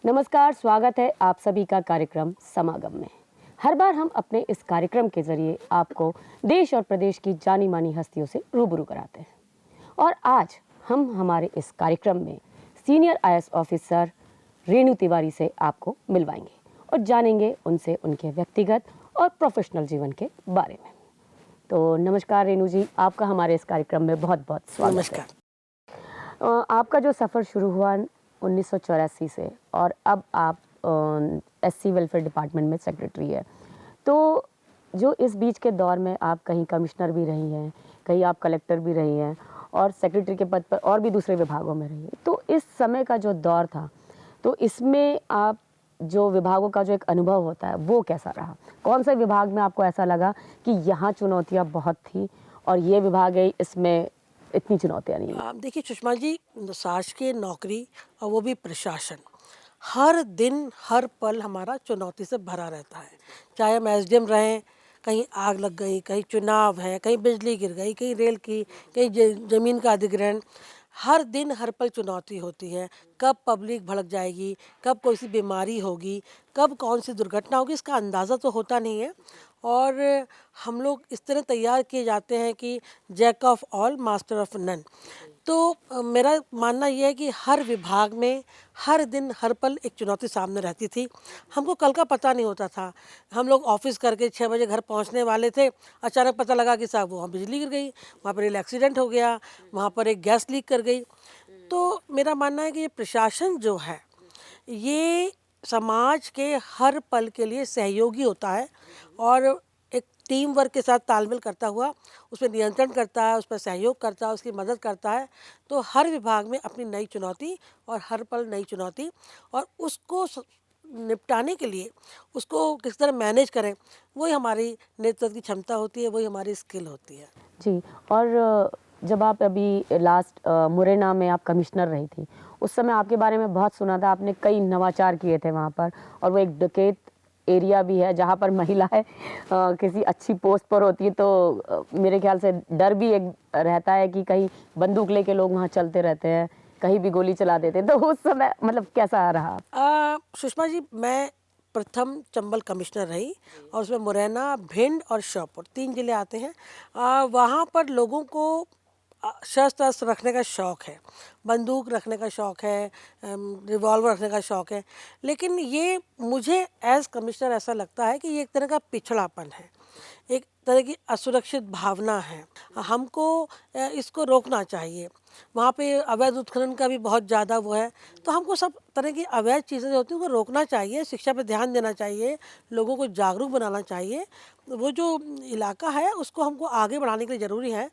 नमस्कार, स्वागत है आप सभी का कार्यक्रम समागम में। हर बार हम अपने इस कार्यक्रम के जरिए आपको देश और प्रदेश की जानी मानी हस्तियों से रूबरू कराते हैं और आज हम हमारे इस कार्यक्रम में senior IAS officer Renu Tiwari से आपको मिलवाएंगे और जानेंगे उनसे उनके व्यक्तिगत और प्रोफेशनल जीवन के बारे में। तो नमस्कार रेणु जी, आपका हमारे इस कार्यक्रम में बहुत बहुत स्वागत नमस्कार। है। आपका जो सफ़र शुरू हुआ 1984 से और अब आप एससी वेलफेयर डिपार्टमेंट में सेक्रेटरी है, तो जो इस बीच के दौर में आप कहीं कमिश्नर भी रही हैं, कहीं आप कलेक्टर भी रही हैं और सेक्रेटरी के पद पर और भी दूसरे विभागों में रही हैं। तो इस समय का जो दौर था, तो इसमें आप जो विभागों का जो एक अनुभव होता है वो कैसा रहा? कौन से विभाग में आपको ऐसा लगा कि यहाँ चुनौतियाँ बहुत थी और ये विभाग है इसमें इतनी चुनौतियाँ नहीं हैं? देखिए सुषमा जी, शासकीय नौकरी और वो भी प्रशासन, हर दिन हर पल हमारा चुनौती से भरा रहता है। चाहे हम एसडीएम रहें, कहीं आग लग गई, कहीं चुनाव है, कहीं बिजली गिर गई, कहीं रेल की, कहीं ज़मीन का अधिग्रहण, हर दिन हर पल चुनौती होती है। कब पब्लिक भड़क जाएगी, कब कोई सी बीमारी होगी, कब कौन सी दुर्घटना होगी, इसका अंदाज़ा तो होता नहीं है। और हम लोग इस तरह तैयार किए जाते हैं कि jack of all master of none. तो मेरा मानना यह है कि हर विभाग में हर दिन हर पल एक चुनौती सामने रहती थी। हमको कल का पता नहीं होता था। हम लोग ऑफिस करके 6 बजे घर पहुंचने वाले थे, अचानक पता लगा कि साहब वहाँ बिजली गिर गई, वहाँ पर एक एक्सीडेंट हो गया, वहाँ पर एक गैस लीक कर गई। तो मेरा मानना है कि ये प्रशासन जो है, ये समाज के हर पल के लिए सहयोगी होता है और एक टीम वर्क के साथ तालमेल करता हुआ उस पर नियंत्रण करता है, उस पर सहयोग करता है, उसकी मदद करता है। तो हर विभाग में अपनी नई चुनौती और हर पल नई चुनौती, और उसको निपटाने के लिए उसको किस तरह मैनेज करें, वही हमारी नेतृत्व की क्षमता होती है, वही हमारी स्किल होती है। जी। और जब आप अभी लास्ट मुरैना में आप कमिश्नर रही थी, उस समय आपके बारे में बहुत सुना था, आपने कई नवाचार किए थे वहाँ पर और वो एक डकैत एरिया भी है जहाँ पर महिलाएं किसी अच्छी पोस्ट पर होती है तो मेरे ख्याल से डर भी एक रहता है कि कहीं बंदूक लेके लोग वहाँ चलते रहते हैं, कहीं भी गोली चला देते हैं। तो उस समय मतलब कैसा रहा? सुषमा जी, मैं प्रथम चंबल कमिश्नर रही और उसमें मुरैना, भिंड और श्योपुर 3 जिले आते हैं। वहाँ पर लोगों को शस्त्र अस्त्र रखने का शौक़ है, बंदूक रखने का शौक़ है, रिवॉल्वर रखने का शौक़ है। लेकिन ये मुझे एज़ कमिश्नर ऐसा लगता है कि ये एक तरह का पिछड़ापन है, एक तरह की असुरक्षित भावना है। हमको इसको रोकना चाहिए। वहाँ पे अवैध उत्खनन का भी बहुत ज़्यादा वो है, तो हमको सब तरह की अवैध चीज़ें जो होती हैं उनको रोकना चाहिए, शिक्षा पे ध्यान देना चाहिए, लोगों को जागरूक बनाना चाहिए। वो जो इलाका है उसको हमको आगे बढ़ाने के लिए ज़रूरी है।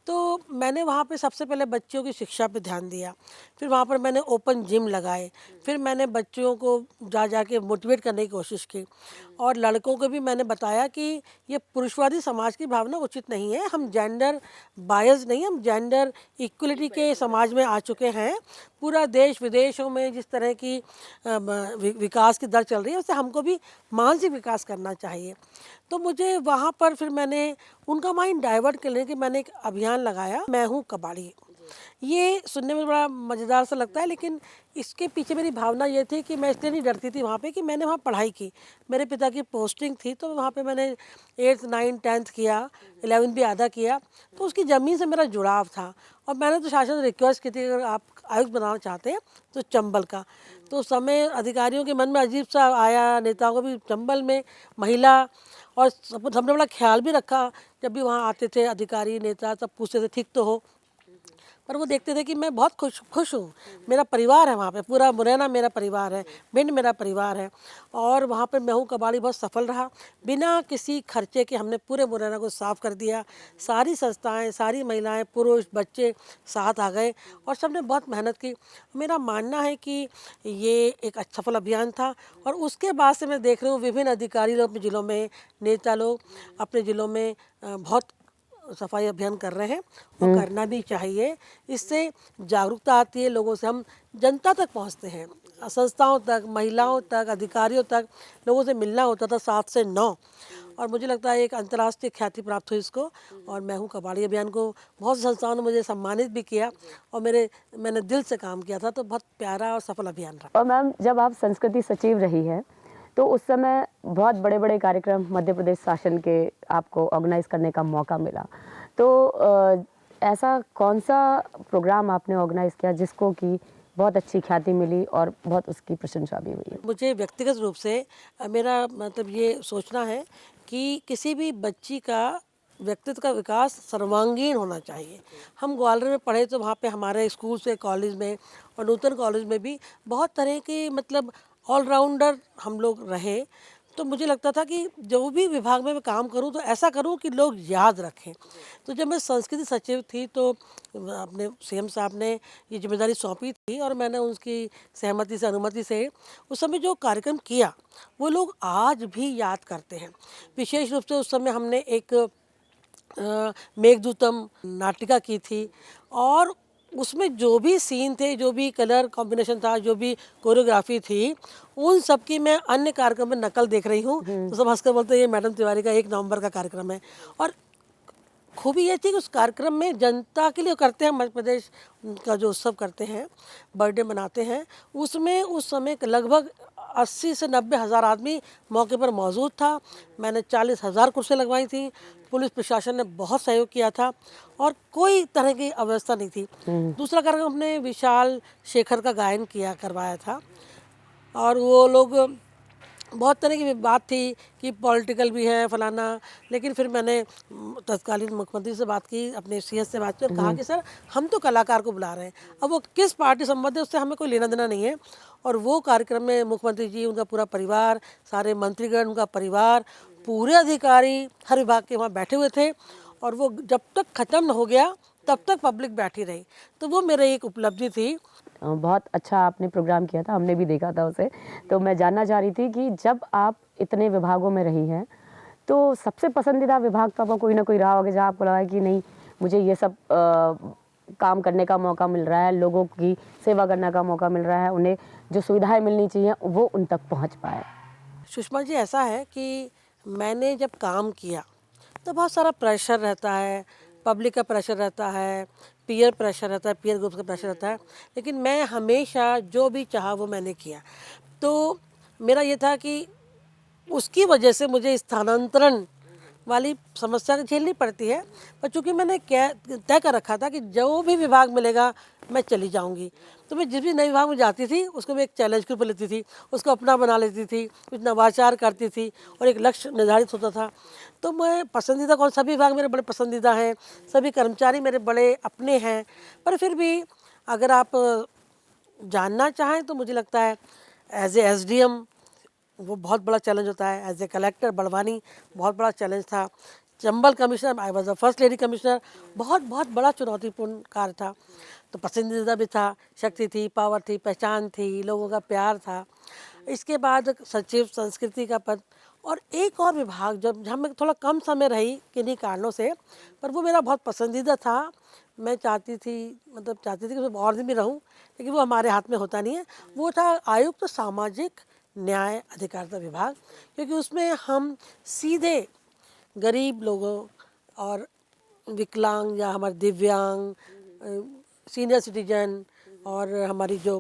तो मैंने वहाँ पे सबसे पहले बच्चों की शिक्षा पे ध्यान दिया, फिर वहाँ पर मैंने ओपन जिम लगाए, फिर मैंने बच्चों को जा के मोटिवेट करने की कोशिश की और लड़कों को भी मैंने बताया कि ये पुरुषवादी समाज की भावना उचित नहीं है। हम जेंडर बायस नहीं, हम जेंडर इक्वलिटी के समाज में आ चुके हैं। पूरा देश विदेशों में जिस तरह की विकास की दर चल रही है, उससे हमको भी मानसिक विकास करना चाहिए। तो मुझे वहाँ पर फिर मैंने उनका माइंड डाइवर्ट करने के मैंने एक अभियान लगाया, मैं हूँ कबाड़ी। ये सुनने में बड़ा मज़ेदार सा लगता है, लेकिन इसके पीछे मेरी भावना ये थी कि मैं इसलिए नहीं डरती थी वहाँ पे कि मैंने वहाँ पढ़ाई की, मेरे पिता की पोस्टिंग थी, तो वहाँ पे मैंने 8th 9th 10th किया, 11th भी आधा किया, तो उसकी ज़मीन से मेरा जुड़ाव था। और मैंने तो शासन से रिक्वेस्ट की थी अगर आप आयुक्त बनाना चाहते हैं तो चंबल का। तो उस समय अधिकारियों के मन में अजीब सा आया, नेताओं को भी चंबल में महिला, और सबने बड़ा ख्याल भी रखा। जब भी वहाँ आते थे अधिकारी नेता, सब पूछते थे ठीक तो हो, पर वो देखते थे कि मैं बहुत खुश हूँ, मेरा परिवार है वहाँ पे, पूरा मुरैना मेरा परिवार है, भिंड मेरा परिवार है। और वहाँ पे मैं हूँ कबाड़ी बहुत सफल रहा, बिना किसी खर्चे के हमने पूरे मुरैना को साफ़ कर दिया। सारी संस्थाएं, सारी महिलाएं, पुरुष, बच्चे साथ आ गए और सबने बहुत मेहनत की। मेरा मानना है कि ये एक सफल अभियान था। और उसके बाद से मैं देख रही हूँ विभिन्न अधिकारी लोग अपने ज़िलों में, नेता लोग अपने ज़िलों में बहुत सफाई अभियान कर रहे हैं और करना भी चाहिए। इससे जागरूकता आती है, लोगों से हम जनता तक पहुंचते हैं। संस्थाओं तक, महिलाओं तक, अधिकारियों तक लोगों से मिलना होता था 7 से 9। और मुझे लगता है एक अंतर्राष्ट्रीय ख्याति प्राप्त हुई इसको। और मैं हूँ कबाड़ी अभियान को बहुत सी संस्थाओं ने मुझे सम्मानित भी किया और मैंने दिल से काम किया था, तो बहुत प्यारा और सफल अभियान रहा। और मैम, जब आप संस्कृति सचिव रही हैं तो उस समय बहुत बड़े बड़े कार्यक्रम मध्य प्रदेश शासन के आपको ऑर्गेनाइज करने का मौका मिला। तो ऐसा कौन सा प्रोग्राम आपने ऑर्गेनाइज किया जिसको कि बहुत अच्छी ख्याति मिली और बहुत उसकी प्रशंसा भी हुई है? मुझे व्यक्तिगत रूप से मेरा मतलब ये सोचना है कि किसी भी बच्ची का व्यक्तित्व का विकास सर्वांगीण होना चाहिए। हम ग्वालियर में पढ़े तो वहाँ पे हमारे स्कूल से कॉलेज में और नूतन कॉलेज में भी बहुत तरह के मतलब ऑलराउंडर हम लोग रहे। तो मुझे लगता था कि जो भी विभाग में मैं काम करूं तो ऐसा करूं कि लोग याद रखें। तो जब मैं संस्कृति सचिव थी तो अपने सीएम साहब ने ये जिम्मेदारी सौंपी थी और मैंने उनकी सहमति से, अनुमति से उस समय जो कार्यक्रम किया वो लोग आज भी याद करते हैं। विशेष रूप से उस समय हमने एक मेघदूतम नाटिका की थी और उसमें जो भी सीन थे, जो भी कलर कॉम्बिनेशन था, जो भी कोरियोग्राफी थी, उन सब की मैं अन्य कार्यक्रम में नकल देख रही हूँ। तो सब हंसकर बोलते हैं ये मैडम तिवारी का 1 नवंबर का कार्यक्रम है। और खूबी ये थी कि उस कार्यक्रम में जनता के लिए करते हैं, मध्य प्रदेश का जो उत्सव करते हैं, बर्थडे मनाते हैं, उसमें उस समय लगभग 80 से 90 हज़ार आदमी मौके पर मौजूद था। मैंने 40,000 कुर्सियाँ लगवाई थी। पुलिस प्रशासन ने बहुत सहयोग किया था और कोई तरह की अव्यवस्था नहीं थी। दूसरा कार्यक्रम हमने विशाल शेखर का गायन करवाया था और वो लोग बहुत तरह की बात थी कि पॉलिटिकल भी है फलाना। लेकिन फिर मैंने तत्कालीन मुख्यमंत्री से बात की, अपने सीएस से बात की और कहा कि सर हम तो कलाकार को बुला रहे हैं, अब वो किस पार्टी संबंध है उससे हमें कोई लेना देना नहीं है। और वो कार्यक्रम में मुख्यमंत्री जी, उनका पूरा परिवार, सारे मंत्रीगण, उनका परिवार, पूरे अधिकारी हर विभाग के वहाँ बैठे हुए थे और वो जब तक ख़त्म न हो गया तब तक पब्लिक बैठी रही। तो वो मेरी एक उपलब्धि थी। बहुत अच्छा आपने प्रोग्राम किया था, हमने भी देखा था उसे। तो मैं जानना चाह रही थी कि जब आप इतने विभागों में रही हैं तो सबसे पसंदीदा विभाग तो आपका कोई ना कोई रहा होगा जहाँ आपको लगा कि नहीं, मुझे ये सब काम करने का मौका मिल रहा है, लोगों की सेवा करने का मौका मिल रहा है, उन्हें जो सुविधाएं मिलनी चाहिए वो उन तक पहुँच पाए। सुषमा जी, ऐसा है कि मैंने जब काम किया तो बहुत सारा प्रेशर रहता है, पब्लिक का प्रेशर रहता है, पीयर प्रेशर रहता है, पीयर ग्रुप का प्रेशर रहता है। लेकिन मैं हमेशा जो भी चाहा वो मैंने किया। तो मेरा ये था कि उसकी वजह से मुझे स्थानांतरण वाली समस्या झेलनी पड़ती है, पर चूँकि मैंने तय कर रखा था कि जो भी विभाग मिलेगा मैं चली जाऊंगी। तो मैं जिस भी नए विभाग में जाती थी उसको मैं एक चैलेंज के रूप में लेती थी, उसको अपना बना लेती थी, कुछ नवाचार करती थी और एक लक्ष्य निर्धारित होता था। तो मैं पसंदीदा कौन, सभी विभाग मेरे बड़े पसंदीदा हैं, सभी कर्मचारी मेरे बड़े अपने हैं। पर फिर भी अगर आप जानना चाहें तो मुझे लगता है एज ए एसडीएम वो बहुत बड़ा चैलेंज होता है। एज ए कलेक्टर बड़वानी बहुत बड़ा चैलेंज था। Chambal commissioner, I was the first lady commissioner, बहुत बहुत बड़ा चुनौतीपूर्ण कार्य था। तो पसंदीदा भी था, शक्ति थी, पावर थी, पहचान थी, लोगों का प्यार था। इसके बाद सचिव संस्कृति का पद और एक और विभाग जब जहाँ मैं थोड़ा कम समय रही किन्हीं कारणों से, पर वो मेरा बहुत पसंदीदा था। मैं चाहती थी कि उसमें और दिन भी रहूं, लेकिन वो हमारे हाथ में होता नहीं है। वो था आयुक्त सामाजिक न्याय अधिकारिता विभाग, क्योंकि उसमें हम सीधे गरीब लोगों और विकलांग या हमारे दिव्यांग, सीनियर सिटीजन और हमारी जो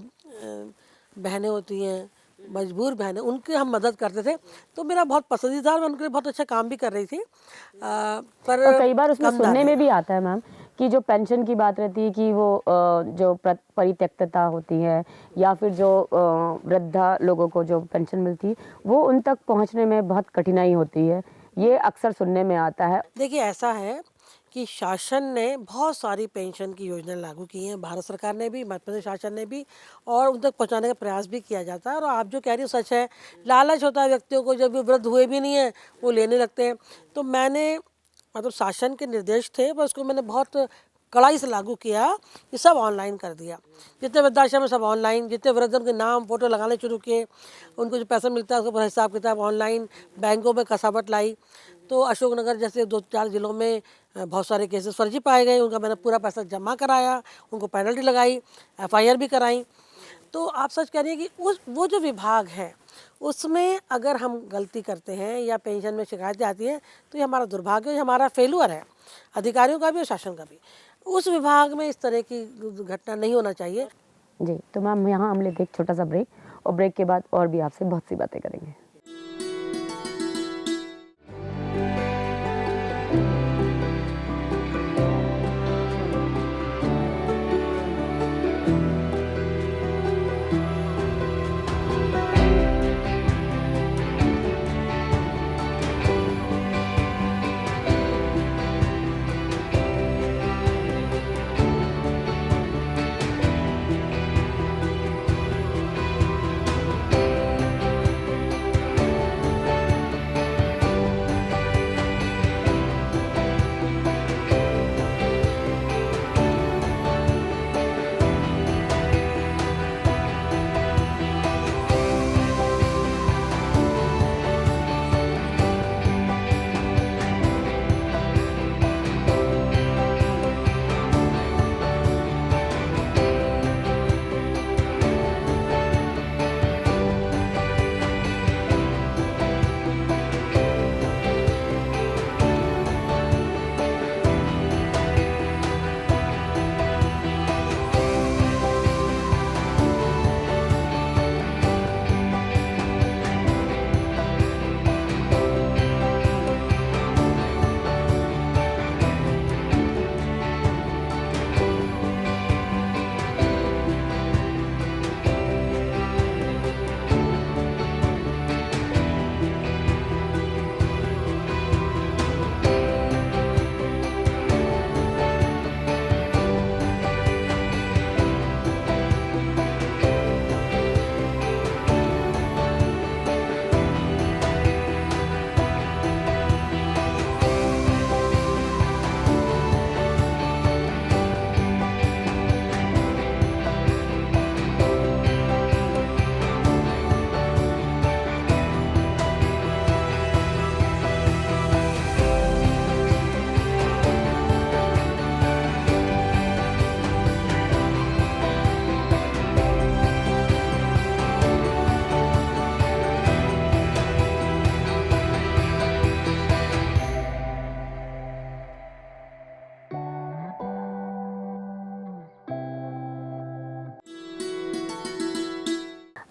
बहनें होती हैं, मजबूर बहनें, उनकी हम मदद करते थे। तो मेरा बहुत पसंदीदा और मैं उनके लिए बहुत अच्छा काम भी कर रही थी। पर और कई बार उसमें कम सुनने दाने में भी आता है मैम कि जो पेंशन की बात रहती है कि वो जो परित्यक्तता होती है या फिर जो वृद्धा लोगों को जो पेंशन मिलती है वो उन तक पहुंचने में बहुत कठिनाई होती है, ये अक्सर सुनने में आता है। देखिए, ऐसा है कि शासन ने बहुत सारी पेंशन की योजना लागू की हैं, भारत सरकार ने भी, मध्य प्रदेश शासन ने भी, और उन तक पहुंचाने का प्रयास भी किया जाता है। और आप जो कह रही हो सच है, लालच होता है व्यक्तियों को, जब वो वृद्ध हुए भी नहीं है वो लेने लगते हैं। तो मैंने मतलब शासन के निर्देश थे पर उसको मैंने बहुत कड़ाई से लागू किया कि सब ऑनलाइन कर दिया। जितने वृद्धाश्रम है सब ऑनलाइन, जितने वृद्धों के नाम फोटो लगाने शुरू किए, उनको जो पैसा मिलता है उसका पूरा हिसाब किताब ऑनलाइन, बैंकों में कसावट लाई। तो अशोकनगर जैसे 2-4 जिलों में बहुत सारे केसेस फर्जी पाए गए, उनका मैंने पूरा पैसा जमा कराया, उनको पेनल्टी लगाई, एफआईआर भी कराई। तो आप सच कह रही हैं कि उस वो जो विभाग है उसमें अगर हम गलती करते हैं या पेंशन में शिकायतें आती हैं तो ये हमारा दुर्भाग्य, ये हमारा फेलुअर है, अधिकारियों का भी और शासन का भी। उस विभाग में इस तरह की घटना नहीं होना चाहिए। जी, तो मैम यहाँ हम लेते हैं एक छोटा-सा ब्रेक और ब्रेक के बाद और भी आपसे बहुत सी बातें करेंगे।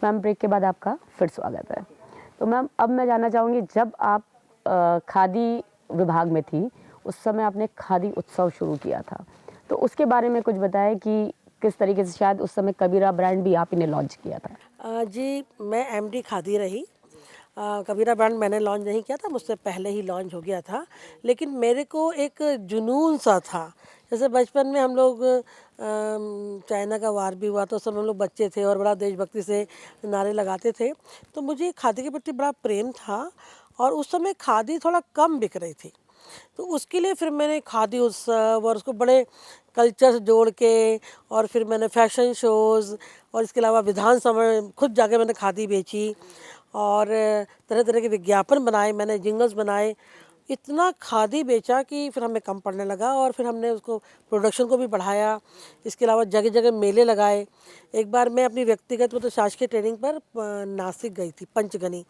मैम ब्रेक के बाद आपका फिर स्वागत है। तो मैम अब मैं जानना चाहूँगी जब आप खादी विभाग में थी उस समय आपने खादी उत्सव शुरू किया था, तो उसके बारे में कुछ बताएं कि किस तरीके से शायद उस समय कबीरा ब्रांड भी आप ही ने लॉन्च किया था। जी, मैं एमडी खादी रही। कबीरा ब्रांड मैंने लॉन्च नहीं किया था, मुझसे पहले ही लॉन्च हो गया था, लेकिन मेरे को एक जुनून सा था। जैसे बचपन में हम लोग चाइना का वार भी हुआ तो उस समय हम लोग बच्चे थे और बड़ा देशभक्ति से नारे लगाते थे, तो मुझे खादी के प्रति बड़ा प्रेम था और उस समय खादी थोड़ा कम बिक रही थी। तो उसके लिए फिर मैंने खादी उत्सव और उसको बड़े कल्चर से जोड़ के और फिर मैंने फैशन शोज़ और इसके अलावा विधानसभा में खुद जाके मैंने खादी बेची और तरह तरह के विज्ञापन बनाए, मैंने जिंगल्स बनाए। इतना खादी बेचा कि फिर हमें कम पड़ने लगा और फिर हमने उसको प्रोडक्शन को भी बढ़ाया। इसके अलावा जगह जगह मेले लगाए। एक बार मैं अपनी व्यक्तिगत मतलब शासकीय ट्रेनिंग पर नासिक गई थी, पंचगनी।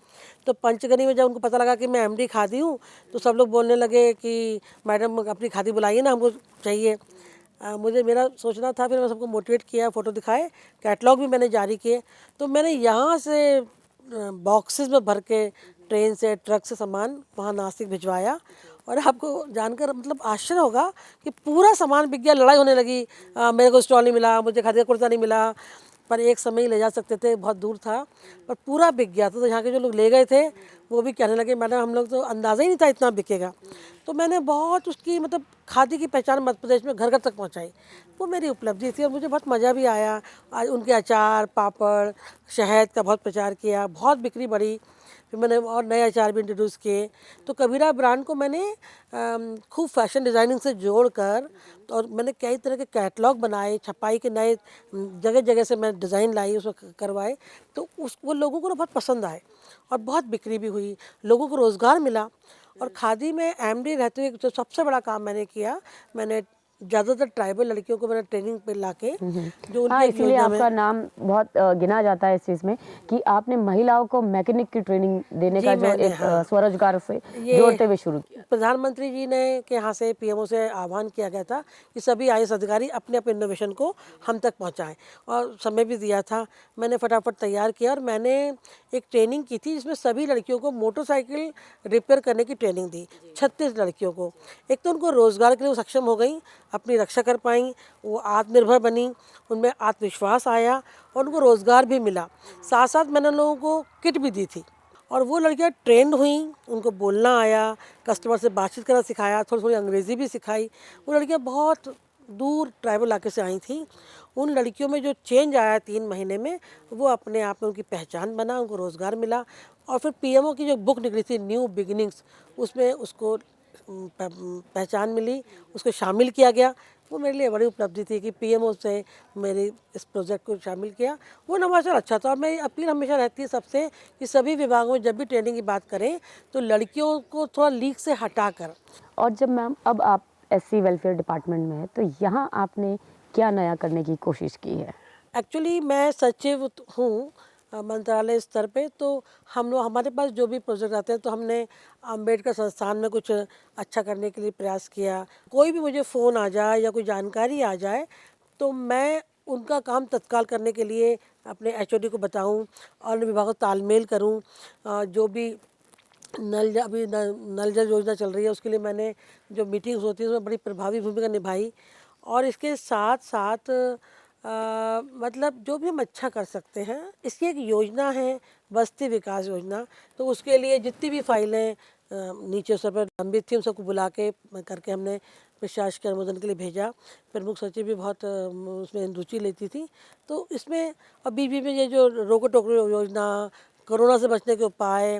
तो पंचगनी में जब उनको पता लगा कि मैं एमडी खादी हूँ तो सब लोग बोलने लगे कि मैडम अपनी खादी बुलाइए ना, हमको चाहिए। मुझे मेरा सोचना था, फिर मैं सबको मोटिवेट किया, फ़ोटो दिखाए, कैटलॉग भी मैंने जारी किए। तो मैंने यहाँ से बॉक्सेस में भर के ट्रेन से ट्रक से सामान वहाँ नासिक भिजवाया और आपको जानकर मतलब आश्चर्य होगा कि पूरा सामान बिक गया, लड़ाई होने लगी। मेरे को स्टॉल नहीं मिला, मुझे खादी का कुर्ता नहीं मिला, पर एक समय ही ले जा सकते थे, बहुत दूर था, पर पूरा बिक गया था। तो यहाँ के जो लोग ले गए थे वो भी कहने लगे मैडम हम लोग तो अंदाज़ा ही नहीं था इतना बिकेगा। तो मैंने बहुत उसकी मतलब खादी की पहचान मध्य प्रदेश में घर घर तक पहुँचाई। वो मेरी उपलब्धि थी और मुझे बहुत मज़ा भी आया। आज उनके अचार, पापड़, शहद का बहुत प्रचार किया, बहुत बिक्री बढ़ी। फिर मैंने और नए अचार भी इंट्रोड्यूस किए। तो कबीरा ब्रांड को मैंने खूब फैशन डिज़ाइनिंग से जोड़कर और मैंने कई तरह के कैटलॉग बनाए, छपाई के नए जगह जगह से मैं डिज़ाइन लाई, उसको करवाए। तो उस वो लोगों को ना बहुत पसंद आए और बहुत बिक्री भी हुई, लोगों को रोज़गार मिला। और खादी में एमडी रहते हुए जो सबसे बड़ा काम मैंने किया, मैंने ज़्यादातर ट्राइबल लड़कियों को मैंने ट्रेनिंग पे लाके जो हाँ, उनकी एक इसीलिए योजना में आपका नाम बहुत गिना जाता है इस चीज़ में कि आपने महिलाओं को मैकेनिक की ट्रेनिंग देने जी का जो मैंने एक हाँ स्वरोजगार से ये जोड़ते हुए शुरू किया। प्रधानमंत्री जी ने के यहाँ से पीएमओ से आह्वान किया गया था कि सभी आईएएस अधिकारी अपने अपने इनोवेशन को हम तक पहुँचाएं और समय भी दिया था। मैंने फटाफट तैयार किया और मैंने एक ट्रेनिंग की थी जिसमें सभी लड़कियों को मोटरसाइकिल रिपेयर करने की ट्रेनिंग दी, 36 लड़कियों को। एक तो उनको रोज़गार के लिए वो सक्षम हो गई, अपनी रक्षा कर पाई, वो आत्मनिर्भर बनी, उनमें आत्मविश्वास आया और उनको रोज़गार भी मिला। साथ साथ मैंने उन लोगों को किट भी दी थी और वो लड़कियां ट्रेंड हुई, उनको बोलना आया, कस्टमर से बातचीत करना सिखाया, थोड़ी थोड़ी अंग्रेज़ी भी सिखाई। वो लड़कियां बहुत दूर ट्राइबल इलाके से आई थी। उन लड़कियों में जो चेंज आया 3 महीने में, वो अपने आप में उनकी पहचान बना, उनको रोज़गार मिला। और फिर पीएमओ की जो बुक निकली थी न्यू बिगिनिंग्स, उसमें उसको पहचान मिली, उसको शामिल किया गया। वो मेरे लिए बड़ी उपलब्धि थी कि पीएमओ से मेरे इस प्रोजेक्ट को शामिल किया। वो नवाचार अच्छा था और मेरी अपील हमेशा रहती है सबसे कि सभी विभागों में जब भी ट्रेनिंग की बात करें तो लड़कियों को थोड़ा लीक से हटाकर। और जब मैम अब आप एससी वेलफेयर डिपार्टमेंट में हैं, तो यहाँ आपने क्या नया करने की कोशिश की है? एक्चुअली मैं सचिव हूँ मंत्रालय स्तर पे, तो हम लोग हमारे पास जो भी प्रोजेक्ट आते हैं तो हमने अंबेडकर संस्थान में कुछ अच्छा करने के लिए प्रयास किया। कोई भी मुझे फ़ोन आ जाए या कोई जानकारी आ जाए तो मैं उनका काम तत्काल करने के लिए अपने एचओडी को बताऊं और विभागों से तालमेल करूं। जो भी नल जल योजना चल रही है उसके लिए मैंने जो मीटिंग्स होती है उसमें बड़ी प्रभावी भूमिका निभाई। और इसके साथ साथ मतलब जो भी हम अच्छा कर सकते हैं, इसकी एक योजना है बस्ती विकास योजना, तो उसके लिए जितनी भी फाइलें नीचे स्तर पर लंबित थी उन सबको बुला के करके हमने प्रशासकीय अनुमोदन के लिए भेजा। प्रमुख सचिव भी बहुत उसमें रुचि लेती थी। तो इसमें अब बीच बीच में ये जो रोको टोको योजना, कोरोना से बचने के उपाय,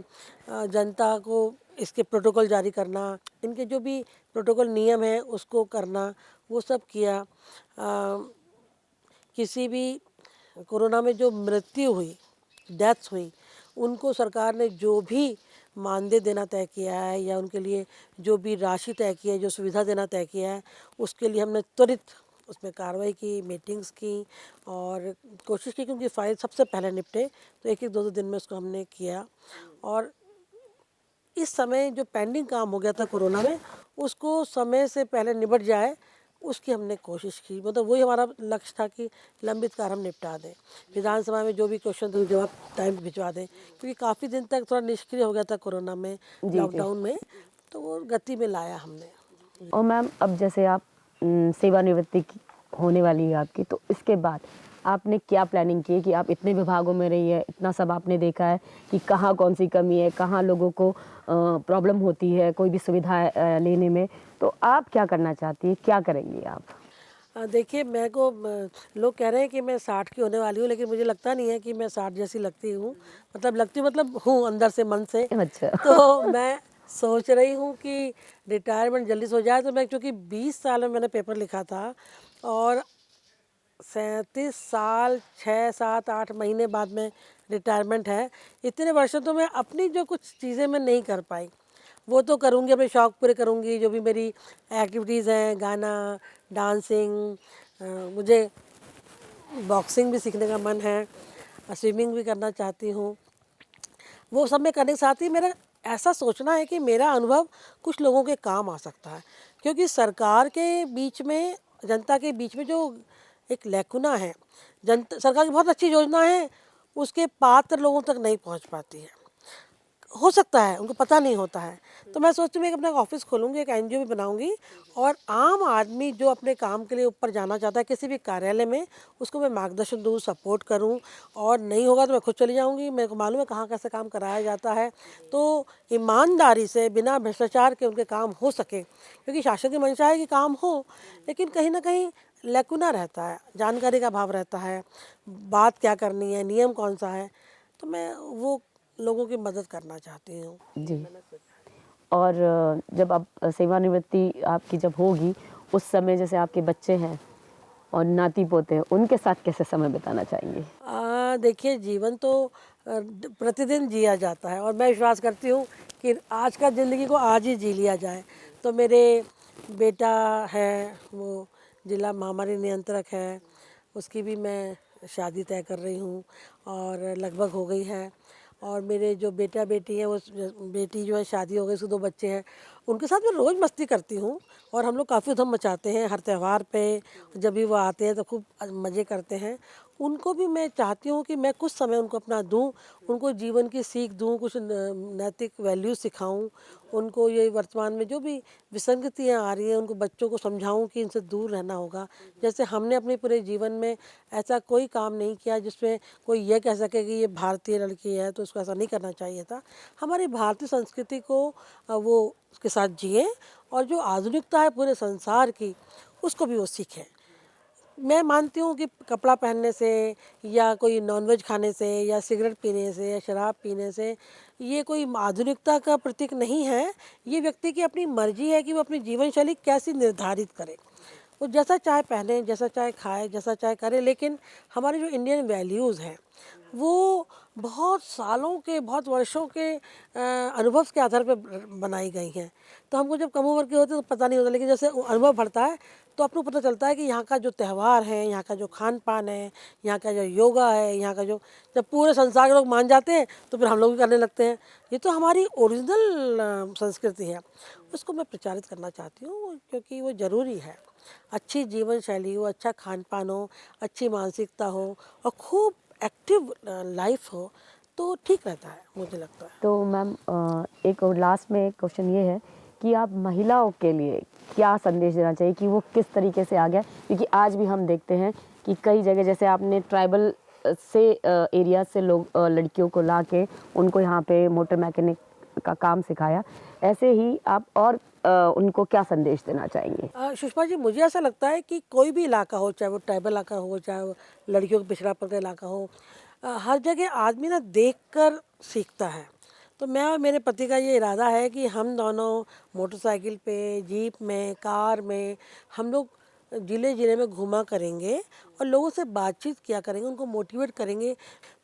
जनता को इसके प्रोटोकॉल जारी करना, इनके जो भी प्रोटोकॉल नियम है उसको करना, वो सब किया। किसी भी कोरोना में जो मृत्यु हुई, डेथ्स हुई, उनको सरकार ने जो भी मानदेय देना तय किया है या उनके लिए जो भी राशि तय की है, जो सुविधा देना तय किया है, उसके लिए हमने त्वरित उसमें कार्रवाई की, मीटिंग्स की और कोशिश की कि उनकी फाइल सबसे पहले निपटे। तो एक एक दो दो दिन में उसको हमने किया और इस समय जो पेंडिंग काम हो गया था कोरोना में, उसको समय से पहले निपट जाए, उसकी हमने कोशिश की। मतलब वही हमारा लक्ष्य था कि लंबित कार्य हम निपटा दें, विधानसभा में जो भी क्वेश्चन थे जवाब टाइम पे भिजवा दें, क्योंकि काफ़ी दिन तक थोड़ा निष्क्रिय हो गया था कोरोना में, जी, जी। लॉकडाउन में, तो वो गति में लाया हमने। और मैम अब जैसे आप सेवानिवृत्ति होने वाली है आपकी, तो इसके बाद आपने क्या प्लानिंग की है कि आप इतने विभागों में रही है, इतना सब आपने देखा है कि कहाँ कौन सी कमी है, कहाँ लोगों को प्रॉब्लम होती है कोई भी सुविधा लेने में, तो आप क्या करना चाहती है, क्या करेंगी आप? देखिए मेरे को लोग कह रहे हैं कि मैं 60 की होने वाली हूँ, लेकिन मुझे लगता नहीं है कि मैं 60 जैसी लगती हूँ। मतलब लगती मतलब हूँ अंदर से, मन से। अच्छा। तो मैं सोच रही हूँ कि रिटायरमेंट जल्दी से हो जाए। तो मैं क्योंकि 20 साल में मैंने पेपर लिखा था और 37 साल 6 7 8 महीने बाद में रिटायरमेंट है। इतने वर्षों तो मैं अपनी जो कुछ चीज़ें मैं नहीं कर पाई, वो तो करूँगी, अपने शौक़ पूरे करूँगी। जो भी मेरी एक्टिविटीज़ हैं, गाना, डांसिंग, मुझे बॉक्सिंग भी सीखने का मन है, स्विमिंग भी करना चाहती हूँ। वो सब मैं करने के साथ ही मेरा ऐसा सोचना है कि मेरा अनुभव कुछ लोगों के काम आ सकता है, क्योंकि सरकार के बीच में, जनता के बीच में जो एक लैकुना है, जनता सरकार की बहुत अच्छी योजना है, उसके पात्र लोगों तक नहीं पहुंच पाती है। हो सकता है उनको पता नहीं होता है। तो मैं सोचती हूँ मैं अपना ऑफिस खोलूँगी, एक एनजीओ भी बनाऊँगी और आम आदमी जो अपने काम के लिए ऊपर जाना चाहता है किसी भी कार्यालय में, उसको मैं मार्गदर्शन दूँ, सपोर्ट करूँ। और नहीं होगा तो मैं खुद चली जाऊँगी, मेरे को मालूम है कहाँ कैसे काम कराया जाता है। तो ईमानदारी से, बिना भ्रष्टाचार के उनके काम हो सके, क्योंकि शासन की मंशा है कि काम हो, लेकिन कहीं ना कहीं लैकुना रहता है, जानकारी का अभाव रहता है, बात क्या करनी है, नियम कौन सा है। तो मैं वो लोगों की मदद करना चाहती हूँ। जी। और जब आप सेवानिवृत्ति आपकी जब होगी, उस समय जैसे आपके बच्चे हैं और नाती पोते हैं, उनके साथ कैसे समय बिताना चाहेंगे? देखिए जीवन तो प्रतिदिन जिया जाता है और मैं विश्वास करती हूँ कि आज का ज़िंदगी को आज ही जी लिया जाए। तो मेरे बेटा है, वो जिला महामारी नियंत्रक है, उसकी भी मैं शादी तय कर रही हूँ और लगभग हो गई है। और मेरे जो बेटा बेटी है, वो बेटी जो है शादी हो गई, उसके 2 बच्चे हैं, उनके साथ मैं रोज़ मस्ती करती हूँ और हम लोग काफ़ी उधम मचाते हैं हर त्यौहार पे। जब भी वो आते हैं तो खूब मज़े करते हैं। उनको भी मैं चाहती हूँ कि मैं कुछ समय उनको अपना दूँ, उनको जीवन की सीख दूँ, कुछ नैतिक वैल्यूज़ सिखाऊँ, उनको ये वर्तमान में जो भी विसंगतियाँ आ रही हैं, उनको बच्चों को समझाऊँ कि इनसे दूर रहना होगा। जैसे हमने अपने पूरे जीवन में ऐसा कोई काम नहीं किया जिसमें कोई ये कह सके कि ये भारतीय लड़की है तो उसको ऐसा नहीं करना चाहिए था। हमारी भारतीय संस्कृति को वो उसके साथ जिए और जो आधुनिकता है पूरे संसार की, उसको भी वो सीखें। मैं मानती हूँ कि कपड़ा पहनने से या कोई नॉनवेज खाने से या सिगरेट पीने से या शराब पीने से ये कोई आधुनिकता का प्रतीक नहीं है। ये व्यक्ति की अपनी मर्जी है कि वो अपनी जीवन शैली कैसी निर्धारित करे। वो जैसा चाहे पहने, जैसा चाहे खाए, जैसा चाहे करे, लेकिन हमारे जो इंडियन वैल्यूज़ हैं वो बहुत सालों के, बहुत वर्षों के अनुभव के आधार पर बनाई गई हैं। तो हमको जब कम उम्र के होते तो पता नहीं होता, लेकिन जैसे अनुभव बढ़ता है तो आपको पता चलता है कि यहाँ का जो त्यौहार है, यहाँ का जो खान पान है, यहाँ का जो योगा है, यहाँ का जो, जब पूरे संसार के लोग मान जाते हैं तो फिर हम लोग भी करने लगते हैं। ये तो हमारी ओरिजिनल संस्कृति है, उसको मैं प्रचारित करना चाहती हूँ क्योंकि वो ज़रूरी है। अच्छी जीवन शैली हो, अच्छा खान पान हो, अच्छी मानसिकता हो और खूब एक्टिव लाइफ हो तो ठीक रहता है, मुझे लगता है। तो मैम एक और लास्ट में क्वेश्चन ये है कि आप महिलाओं के लिए क्या संदेश देना चाहिए कि वो किस तरीके से आ गया, क्योंकि आज भी हम देखते हैं कि कई जगह जैसे आपने ट्राइबल से एरिया से लोग लड़कियों को ला के उनको यहाँ पे मोटर मैकेनिक का काम सिखाया, ऐसे ही आप और उनको क्या संदेश देना चाहेंगे? सुषमा जी, मुझे ऐसा लगता है कि कोई भी इलाका हो, चाहे वो ट्राइबल इलाका हो, चाहे वो लड़कियों का पिछड़ा वर्ग का इलाका हो, हर जगह आदमी ना देखकर सीखता है। तो मैं और मेरे पति का ये इरादा है कि हम दोनों मोटरसाइकिल पे, जीप में, कार में, हम लोग ज़िले ज़िले में घूमा करेंगे और लोगों से बातचीत किया करेंगे, उनको मोटिवेट करेंगे।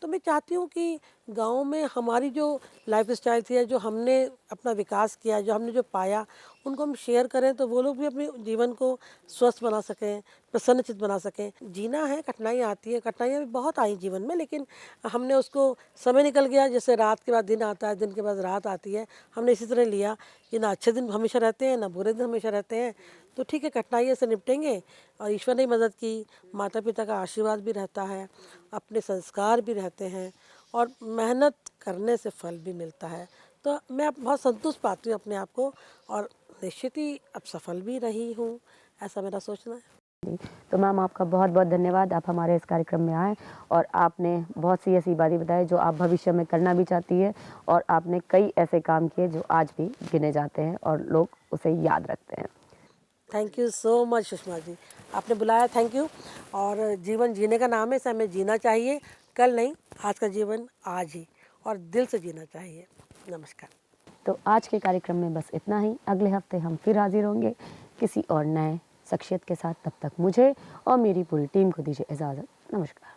तो मैं चाहती हूँ कि गाँव में हमारी जो लाइफ़स्टाइल थी या जो हमने अपना विकास किया, जो हमने जो पाया, उनको हम शेयर करें तो वो लोग भी अपने जीवन को स्वस्थ बना सकें, प्रसन्नचित्त बना सकें। जीना है, कठिनाइयाँ आती हैं, कठिनाइयाँ भी बहुत आई जीवन में, लेकिन हमने उसको, समय निकल गया, जैसे रात के बाद दिन आता है, दिन के बाद रात आती है, हमने इसी तरह लिया कि ना अच्छे दिन हमेशा रहते हैं, ना बुरे दिन हमेशा रहते हैं। तो ठीक है, कठिनाइयों से निपटेंगे और ईश्वर ने मदद की, माता पिता का आशीर्वाद भी रहता है, अपने संस्कार भी रहते हैं और मेहनत करने से फल भी मिलता है। तो मैं अब बहुत संतुष्ट पाती हूँ अपने आप को और निश्चित ही अब सफल भी रही हूँ, ऐसा मेरा सोचना है। जी, तो मैम आपका बहुत बहुत धन्यवाद, आप हमारे इस कार्यक्रम में आए और आपने बहुत सी ऐसी बातें बताई जो आप भविष्य में करना भी चाहती है और आपने कई ऐसे काम किए जो आज भी गिने जाते हैं और लोग उसे याद रखते हैं। Thank you so much Sushma ji, आपने बुलाया, थैंक यू। और जीवन जीने का नाम है, इसे हमें जीना चाहिए, कल नहीं, आज का जीवन आज ही, और दिल से जीना चाहिए। नमस्कार। तो आज के कार्यक्रम में बस इतना ही, अगले हफ्ते हम फिर हाजिर होंगे किसी और नए शख्सियत के साथ। तब तक मुझे और मेरी पूरी टीम को दीजिए इजाज़त। नमस्कार।